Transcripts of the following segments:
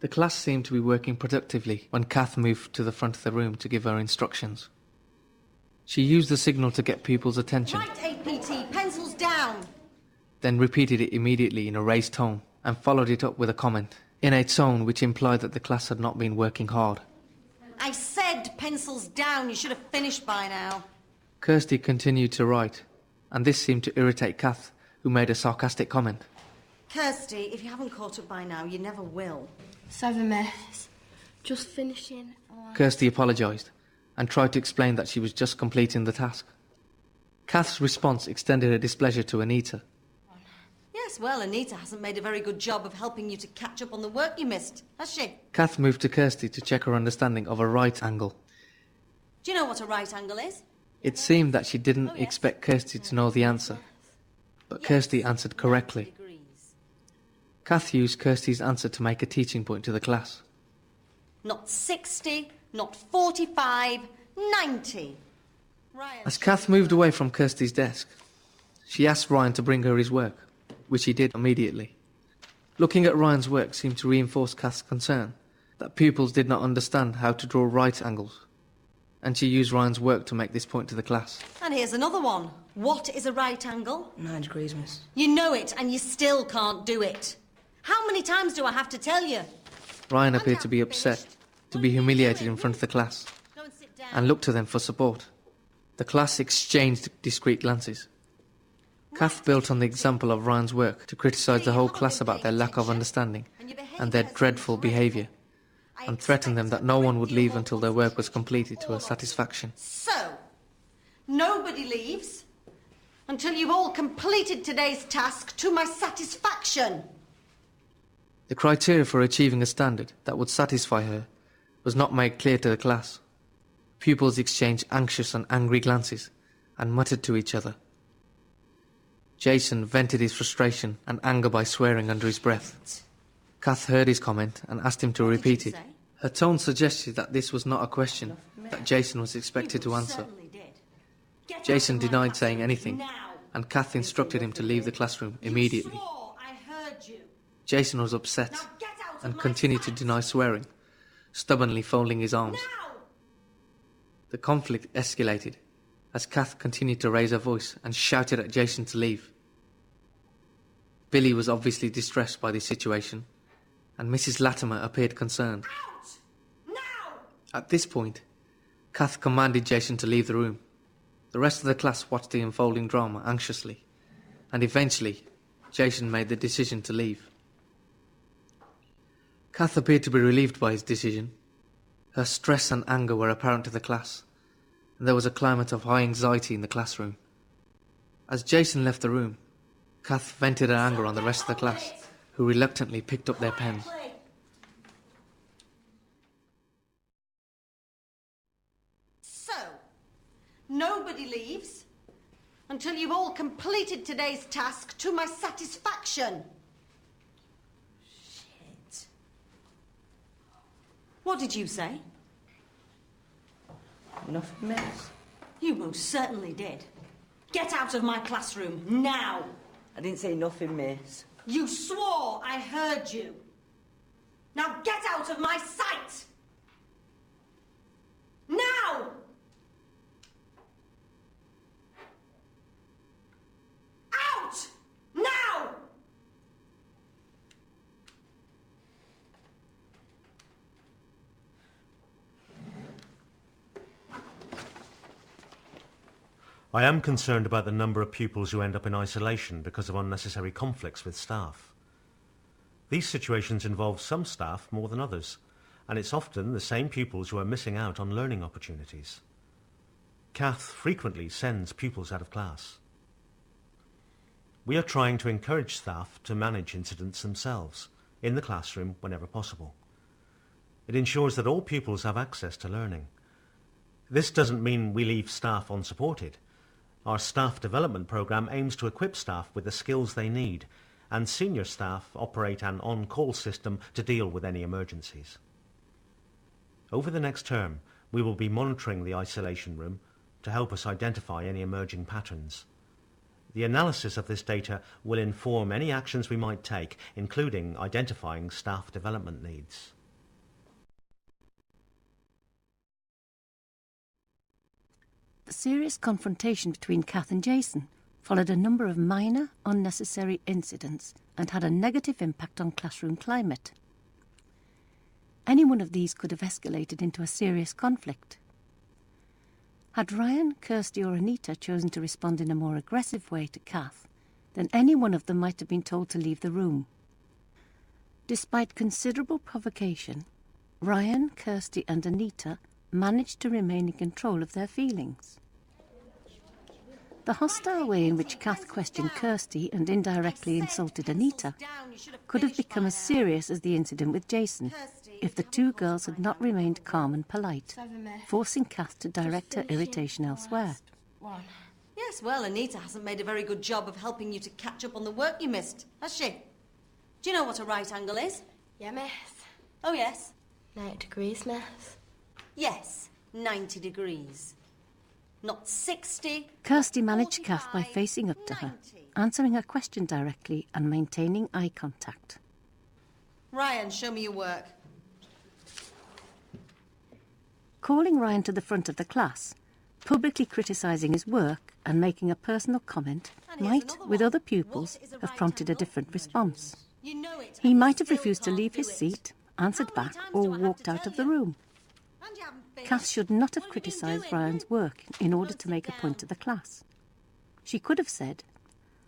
The class seemed to be working productively when Kath moved to the front of the room to give her instructions. She used the signal to get pupils' attention. Right, APT, pencils down! Then repeated it immediately in a raised tone and followed it up with a comment, in a tone which implied that the class had not been working hard. I said pencils down, you should have finished by now. Kirsty continued to write, and this seemed to irritate Kath, who made a sarcastic comment. Kirsty, if you haven't caught up by now, you never will. 7, miss. Just finishing. Kirsty apologised and tried to explain that she was just completing the task. Kath's response extended her displeasure to Anita. Yes, well, Anita hasn't made a very good job of helping you to catch up on the work you missed, has she? Kath moved to Kirsty to check her understanding of a right angle. Do you know what a right angle is? It seemed that she didn't expect Kirsty to know the answer, but Kirsty answered correctly. Kath used Kirsty's answer to make a teaching point to the class. Not 60, not 45, 90. Ryan. As Kath moved away from Kirsty's desk, she asked Ryan to bring her his work, which he did immediately. Looking at Ryan's work seemed to reinforce Kath's concern that pupils did not understand how to draw right angles, and she used Ryan's work to make this point to the class. And here's another one. What is a right angle? 9 degrees, miss. You know it, and you still can't do it. How many times do I have to tell you? Ryan appeared to be upset, to be humiliated in front of the class, Go and sit down. and looked to them for support. The class exchanged discreet glances. Kath built on the example of Ryan's work to criticise the whole class about their lack of understanding and their dreadful behaviour, and threatened them that no one would leave until their work was completed to her satisfaction. So, nobody leaves until you've all completed today's task to my satisfaction. The criteria for achieving a standard that would satisfy her was not made clear to the class. Pupils exchanged anxious and angry glances and muttered to each other. Jason vented his frustration and anger by swearing under his breath. Kath heard his comment and asked him to repeat it. Her tone suggested that this was not a question that Jason was expected to answer. Jason denied saying anything, and Kath instructed him to leave the classroom immediately. Jason was upset and continued to deny swearing, stubbornly folding his arms. The conflict escalated as Kath continued to raise her voice and shouted at Jason to leave. Billy was obviously distressed by this situation, and Mrs. Latimer appeared concerned. At this point, Kath commanded Jason to leave the room. The rest of the class watched the unfolding drama anxiously, and eventually, Jason made the decision to leave. Kath appeared to be relieved by his decision. Her stress and anger were apparent to the class, and there was a climate of high anxiety in the classroom. As Jason left the room, Kath vented her anger on the rest of the class, who reluctantly picked up their pens. So, nobody leaves until you've all completed today's task to my satisfaction. Shit. What did you say? Nothing, miss. You most certainly did. Get out of my classroom, now! I didn't say nothing, miss. You swore I heard you. Now get out of my sight! Now! Out! Now! I am concerned about the number of pupils who end up in isolation because of unnecessary conflicts with staff. These situations involve some staff more than others, and it's often the same pupils who are missing out on learning opportunities. Kath frequently sends pupils out of class. We are trying to encourage staff to manage incidents themselves, in the classroom whenever possible. It ensures that all pupils have access to learning. This doesn't mean we leave staff unsupported. Our staff development programme aims to equip staff with the skills they need, and senior staff operate an on-call system to deal with any emergencies. Over the next term, we will be monitoring the isolation room to help us identify any emerging patterns. The analysis of this data will inform any actions we might take, including identifying staff development needs. The serious confrontation between Kath and Jason followed a number of minor, unnecessary incidents and had a negative impact on classroom climate. Any one of these could have escalated into a serious conflict. Had Ryan, Kirsty or Anita chosen to respond in a more aggressive way to Kath, then any one of them might have been told to leave the room. Despite considerable provocation, Ryan, Kirsty and Anita managed to remain in control of their feelings. The hostile way in which Kath questioned Kirsty and indirectly insulted Anita could have become as serious as the incident with Jason if the two girls had not remained calm and polite, forcing Kath to direct her irritation elsewhere. Yes, well, Anita hasn't made a very good job of helping you to catch up on the work you missed, has she? Do you know what a right angle is? Yeah, miss. Oh, yes. 90 degrees, miss. Yes, 90 degrees. Not 60. Kirsty managed Kath by facing up to her, 90. answering her question directly and maintaining eye contact. Ryan, show me your work. Calling Ryan to the front of the class, publicly criticising his work and making a personal comment And here's might, another with one. other pupils, What is a have right prompted a angle? different response. You know it. He and might you have still refused to can't leave do his it. seat, answered How many back times or do I have walked to out tell of the you? room. And you haven't finished. Kath should not have What have you been criticised doing? Ryan's work in order Go to and make a sit point to down. the class. She could have said,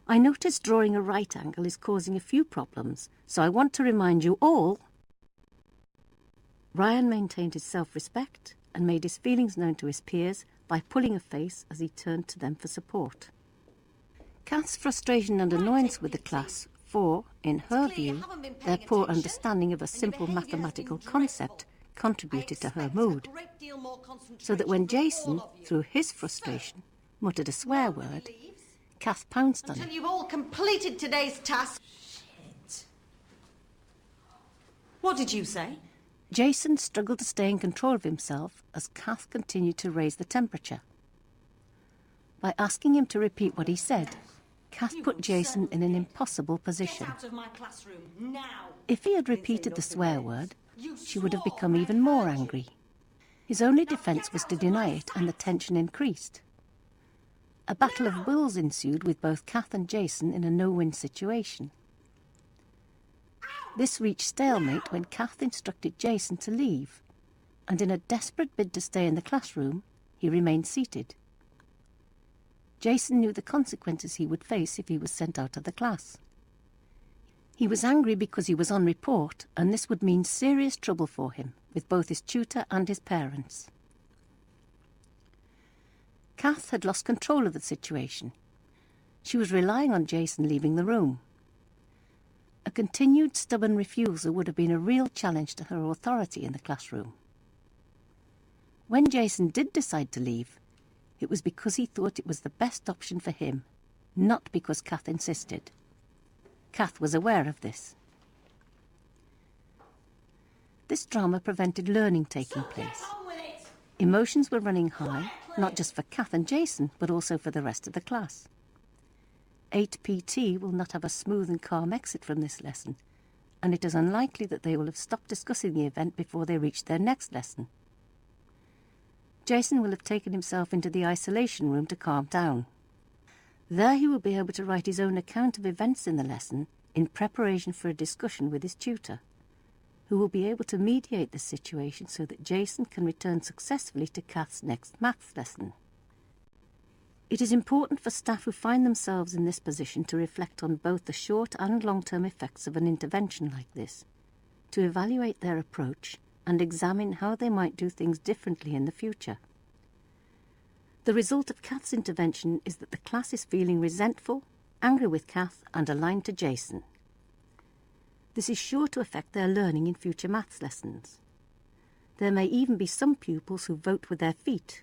"I noticed drawing a right angle is causing a few problems, so I want to remind you all." Ryan maintained his self-respect and made his feelings known to his peers by pulling a face as he turned to them for support. Kath's frustration and annoyance with the class for, in her view, their poor understanding of a simple mathematical concept contributed to her mood, so that when Jason, through his frustration, muttered a swear word, Kath pounced on Until him. you've all completed today's task. Shit. What did you say? Jason struggled to stay in control of himself as Kath continued to raise the temperature. By asking him to repeat what he said, Kath You put will Jason in an certainly impossible Get position. out of my classroom now. If he had repeated the swear word, You she would have swore become and I even more heard you. angry. His only Now defence get was out to of deny my it, and the sight. tension increased. A battle of wills ensued with both Kath and Jason in a no-win situation. This reached stalemate when Kath instructed Jason to leave, and in a desperate bid to stay in the classroom, he remained seated. Jason knew the consequences he would face if he was sent out of the class. He was angry because he was on report, and this would mean serious trouble for him, with both his tutor and his parents. Kath had lost control of the situation. She was relying on Jason leaving the room. A continued stubborn refusal would have been a real challenge to her authority in the classroom. When Jason did decide to leave, it was because he thought it was the best option for him, not because Kath insisted. Kath was aware of this. This drama prevented learning taking place. Emotions were running high, not just for Kath and Jason, but also for the rest of the class. 8PT will not have a smooth and calm exit from this lesson, and it is unlikely that they will have stopped discussing the event before they reach their next lesson. Jason will have taken himself into the isolation room to calm down. There he will be able to write his own account of events in the lesson in preparation for a discussion with his tutor, who will be able to mediate the situation so that Jason can return successfully to Kath's next maths lesson. It is important for staff who find themselves in this position to reflect on both the short and long-term effects of an intervention like this, to evaluate their approach and examine how they might do things differently in the future. The result of Kath's intervention is that the class is feeling resentful, angry with Kath and aligned to Jason. This is sure to affect their learning in future maths lessons. There may even be some pupils who vote with their feet